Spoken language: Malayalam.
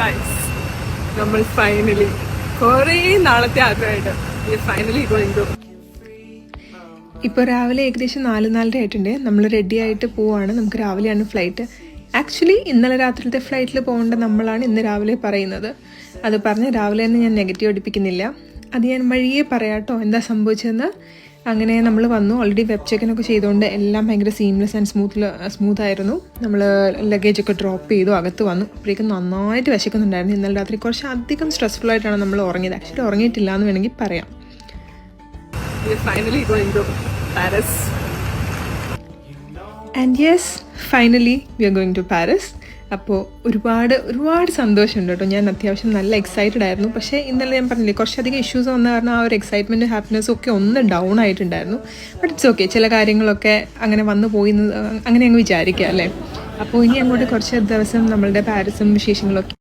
ഗൈസ്, നമ്മൾ ഫൈനലി കുറേ നാളത്തെ ആഗ്രഹമായിട്ട് ഫൈനലി ഗോയിങ് ടു. ഇപ്പോൾ രാവിലെ ഏകദേശം 4:30 ആയിട്ടുണ്ട്. നമ്മൾ റെഡി ആയിട്ട് പോവാണ്. നമുക്ക് രാവിലെയാണ് ഫ്ലൈറ്റ്. ആക്ച്വലി ഇന്നലെ രാത്രിയിലത്തെ ഫ്ലൈറ്റിൽ പോകേണ്ട നമ്മളാണ് ഇന്ന് രാവിലെ പറയുന്നത്. അത് പറഞ്ഞ് രാവിലെ തന്നെ ഞാൻ നെഗറ്റീവ് അടിപ്പിക്കുന്നില്ല. അത് ഞാൻ വഴിയേ പറയാം കേട്ടോ എന്താ സംഭവിച്ചതെന്ന്. അങ്ങനെ നമ്മൾ വന്നു. ഓൾറെഡി വെബ് ചെക്കിനൊക്കെ ചെയ്തുകൊണ്ട് എല്ലാം ഭയങ്കര സീംലെസ് ആൻഡ് സ്മൂത്തായിരുന്നു. നമ്മൾ ലഗേജൊക്കെ ഡ്രോപ്പ് ചെയ്തു, അകത്ത് വന്നു. അപ്പോഴേക്കും നന്നായിട്ട് വിശക്കുന്നുണ്ടായിരുന്നു. ഇന്നലെ രാത്രി കുറച്ച് അധികം സ്ട്രെസ്ഫുൾ ആയിട്ടാണ് നമ്മൾ ഉറങ്ങിയത്. ആക്ച്വലി ഉറങ്ങിയിട്ടില്ല എന്ന് വേണമെങ്കിൽ പറയാം. Finally going to Paris. And yes, finally we are going to Paris. അപ്പോൾ ഒരുപാട് സന്തോഷമുണ്ട് കേട്ടോ. ഞാൻ അത്യാവശ്യം നല്ല എക്സൈറ്റഡ് ആയിരുന്നു. പക്ഷേ ഇന്നലെ ഞാൻ പറഞ്ഞില്ലേ കുറച്ചധികം ഇഷ്യൂസ് വന്ന കാരണം ആ ഒരു എക്സൈറ്റ്മെൻറ്റും ഹാപ്പിനെസ്സും ഒക്കെ ഒന്ന് ഡൗൺ ആയിട്ടുണ്ടായിരുന്നു. ബട്ട് ഇറ്റ്സ് ഓക്കെ, ചില കാര്യങ്ങളൊക്കെ അങ്ങനെ വന്നു പോയി അങ്ങനെ അങ്ങ് വിചാരിക്കുക അല്ലേ. അപ്പോൾ ഇനി അങ്ങോട്ട് കുറച്ച് ദിവസം നമ്മളുടെ പാരീസും വിശേഷങ്ങളൊക്കെ